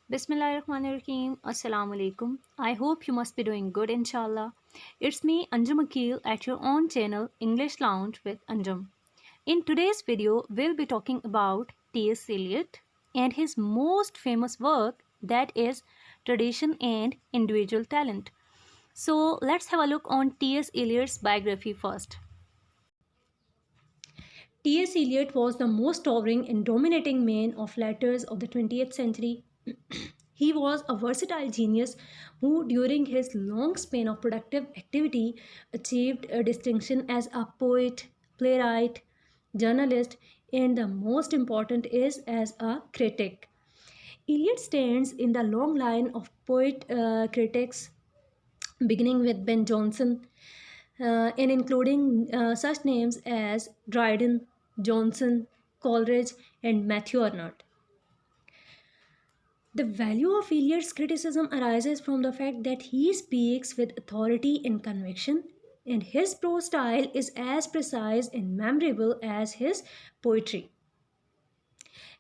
Bismillahirrahmanirrahim. Assalamu alaikum. I hope you must be doing good, inshallah. It's me, Anjum Akil, at your own channel, English Lounge with Anjum. In today's video, we'll be talking about T.S. Eliot and his most famous work, that is Tradition and Individual Talent. So let's have a look on T.S. Eliot's biography first. T.S. Eliot was the most towering and dominating man of letters of the 20th century. He was a versatile genius who, during his long span of productive activity, achieved a distinction as a poet, playwright, journalist, and the most important is as a critic. Eliot stands in the long line of poet critics, beginning with Ben Jonson and including such names as Dryden, Johnson, Coleridge, and Matthew Arnold. The value of Eliot's criticism arises from the fact that he speaks with authority and conviction, and his prose style is as precise and memorable as his poetry.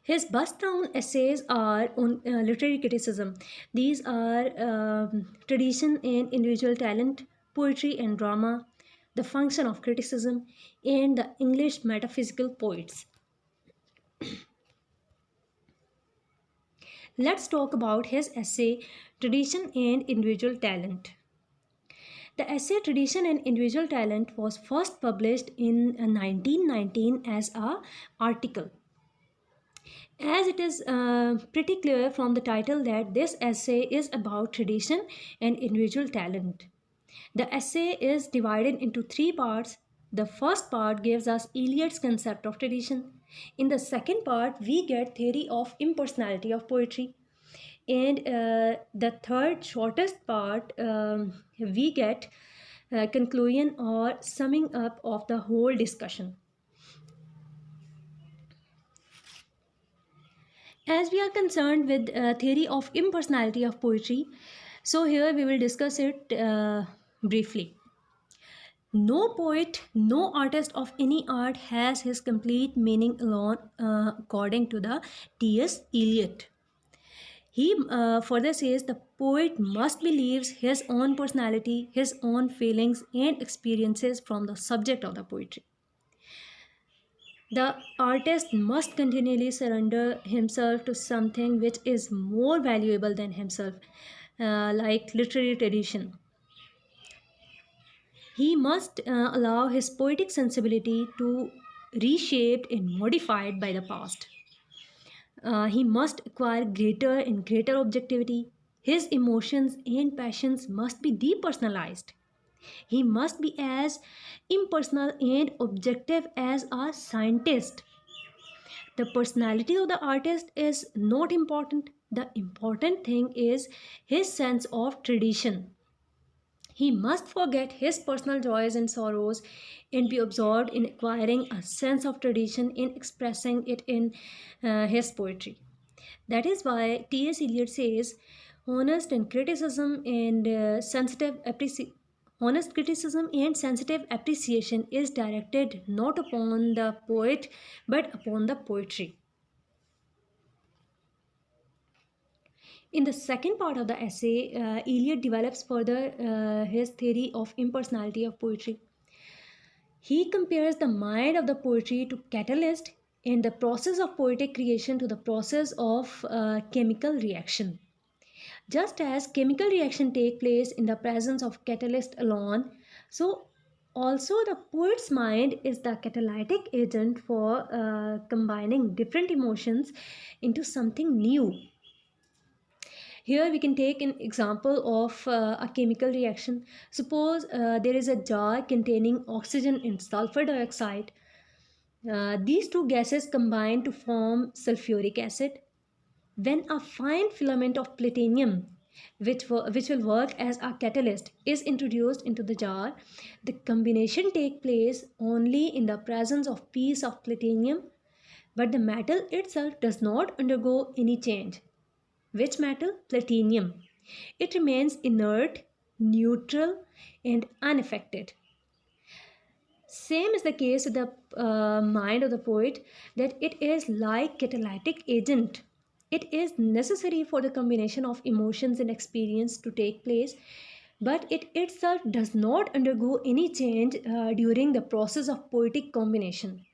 His bust-down essays are on literary criticism. These are tradition and individual talent, poetry and drama, the function of criticism, and the English metaphysical poets. Let's talk about his essay, Tradition and Individual Talent. The essay Tradition and Individual Talent was first published in 1919 as a article. As it is pretty clear from the title that this essay is about tradition and individual talent. The essay is divided into three parts. The first part gives us Eliot's concept of tradition. In the second part, we get theory of impersonality of poetry. And the third shortest part, we get conclusion or summing up of the whole discussion. As we are concerned with theory of impersonality of poetry, so here we will discuss it briefly. No poet, no artist of any art has his complete meaning alone, according to the T.S. Eliot. He further says the poet must believe his own personality, his own feelings and experiences from the subject of the poetry. The artist must continually surrender himself to something which is more valuable than himself, like literary tradition. He must allow his poetic sensibility to reshaped and modified by the past. He must acquire greater and greater objectivity. His emotions and passions must be depersonalized. He must be as impersonal and objective as a scientist. The personality of the artist is not important. The important thing is his sense of tradition. He must forget his personal joys and sorrows and be absorbed in acquiring a sense of tradition in expressing it in his poetry. That is why T.S. Eliot says honest and criticism and honest criticism and sensitive appreciation is directed not upon the poet but upon the poetry. In the second part of the essay, Eliot develops further his theory of impersonality of poetry. He compares the mind of the poetry to catalyst and the process of poetic creation to the process of chemical reaction. Just as chemical reaction take place in the presence of catalyst alone, so also the poet's mind is the catalytic agent for combining different emotions into something new. Here we can take an example of a chemical reaction. Suppose there is a jar containing oxygen and sulfur dioxide. These two gases combine to form sulfuric acid. When a fine filament of platinum, which will work as a catalyst, is introduced into the jar, the combination takes place only in the presence of piece of platinum, but the metal itself does not undergo any change. Which metal? Platinum. It remains inert, neutral, and unaffected. Same is the case with the mind of the poet, that it is like catalytic agent. It is necessary for the combination of emotions and experience to take place, but it itself does not undergo any change during the process of poetic combination.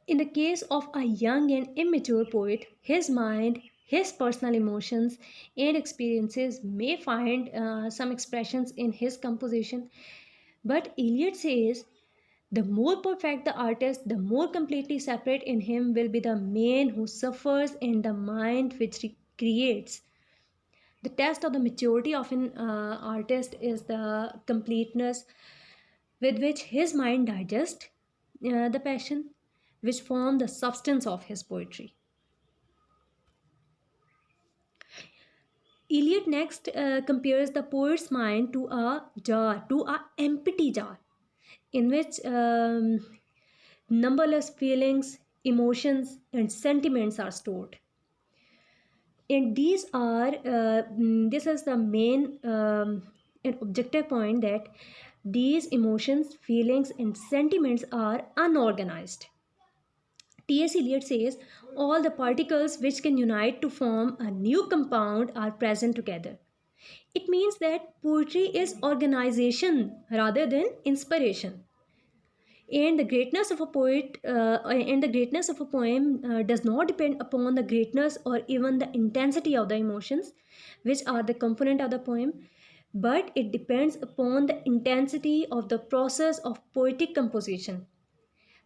In the case of a young and immature poet, his mind, his personal emotions, and experiences may find some expressions in his composition. But Eliot says the more perfect the artist, the more completely separate in him will be the man who suffers and the mind which creates. The test of the maturity of an artist is the completeness with which his mind digests the passion, which form the substance of his poetry. Eliot next compares the poet's mind to a jar, to a empty jar, in which numberless feelings, emotions, and sentiments are stored. And this is the main and objective point, that these emotions, feelings, and sentiments are unorganized. T.S. Eliot says all the particles which can unite to form a new compound are present together. It means that poetry is organization rather than inspiration. And the greatness of a poet and the greatness of a poem does not depend upon the greatness or even the intensity of the emotions, which are the component of the poem, but it depends upon the intensity of the process of poetic composition.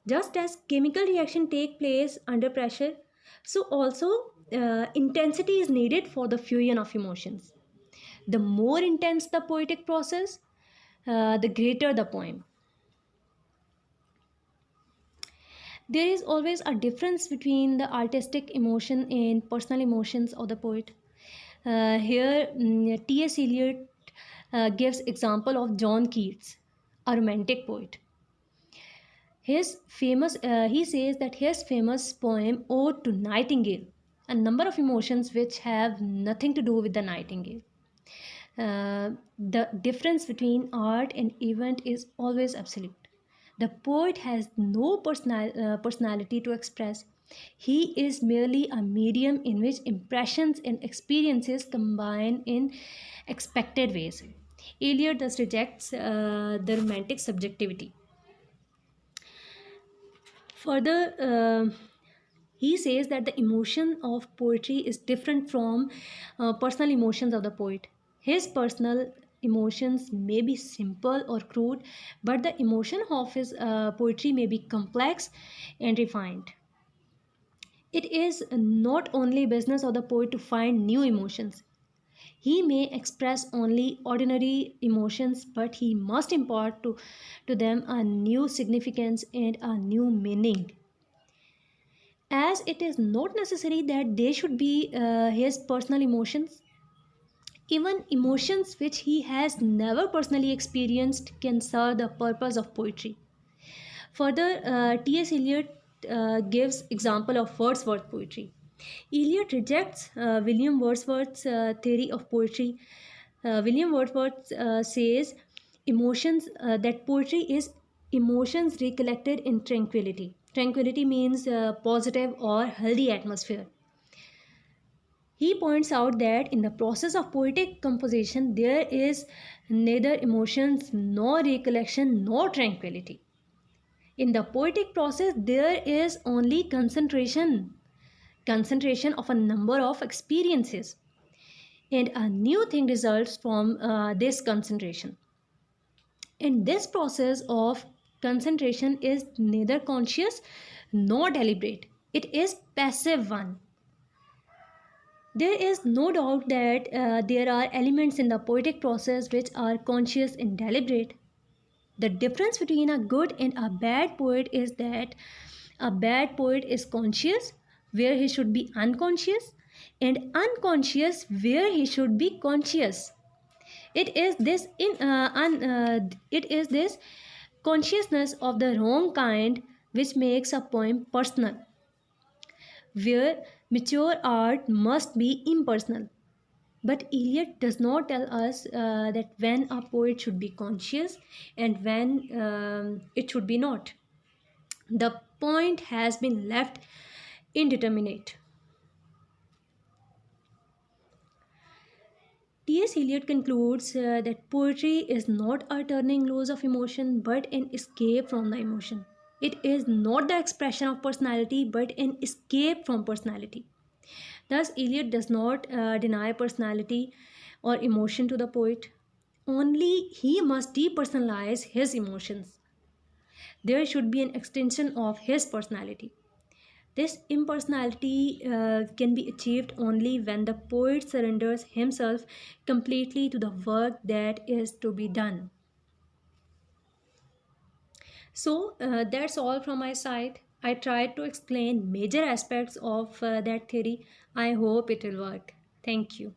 Just as chemical reaction take place under pressure, so also intensity is needed for the fusion of emotions. The more intense the poetic process, the greater the poem. There is always a difference between the artistic emotion and personal emotions of the poet. Here, T.S. Eliot gives example of John Keats, a romantic poet. He says that his famous poem Ode to Nightingale, a number of emotions which have nothing to do with the nightingale. The difference between art and event is always absolute. The poet has no personality to express. He is merely a medium in which impressions and experiences combine in expected ways. Eliot thus rejects the romantic subjectivity. Further, he says that the emotion of poetry is different from personal emotions of the poet. His personal emotions may be simple or crude, but the emotion of his poetry may be complex and refined. It is not only business of the poet to find new emotions. He may express only ordinary emotions, but he must impart to them a new significance and a new meaning. As it is not necessary that they should be his personal emotions, even emotions which he has never personally experienced can serve the purpose of poetry. Further, T.S. Eliot gives example of Wordsworth poetry. Eliot rejects William Wordsworth's theory of poetry. William Wordsworth says emotions that poetry is emotions recollected in tranquility. Tranquility means positive or healthy atmosphere. He points out that in the process of poetic composition, there is neither emotions nor recollection nor tranquility. In the poetic process, there is only concentration of a number of experiences, and a new thing results from this concentration. And this process of concentration is neither conscious nor deliberate, it is passive one. There is no doubt that there are elements in the poetic process which are conscious and deliberate. The difference between a good and a bad poet is that a bad poet is conscious where he should be unconscious, and unconscious where he should be conscious. It is this consciousness of the wrong kind which makes a poem personal, where mature art must be impersonal. But Eliot does not tell us that when a poet should be conscious and when it should be not. The point has been left indeterminate. T.S. Eliot concludes that poetry is not a turning loose of emotion but an escape from the emotion. It is not the expression of personality but an escape from personality. Thus, Eliot does not deny personality or emotion to the poet. Only he must depersonalize his emotions. There should be an extension of his personality. This impersonality can be achieved only when the poet surrenders himself completely to the work that is to be done. So that's all from my side. I tried to explain major aspects of that theory. I hope it will work. Thank you.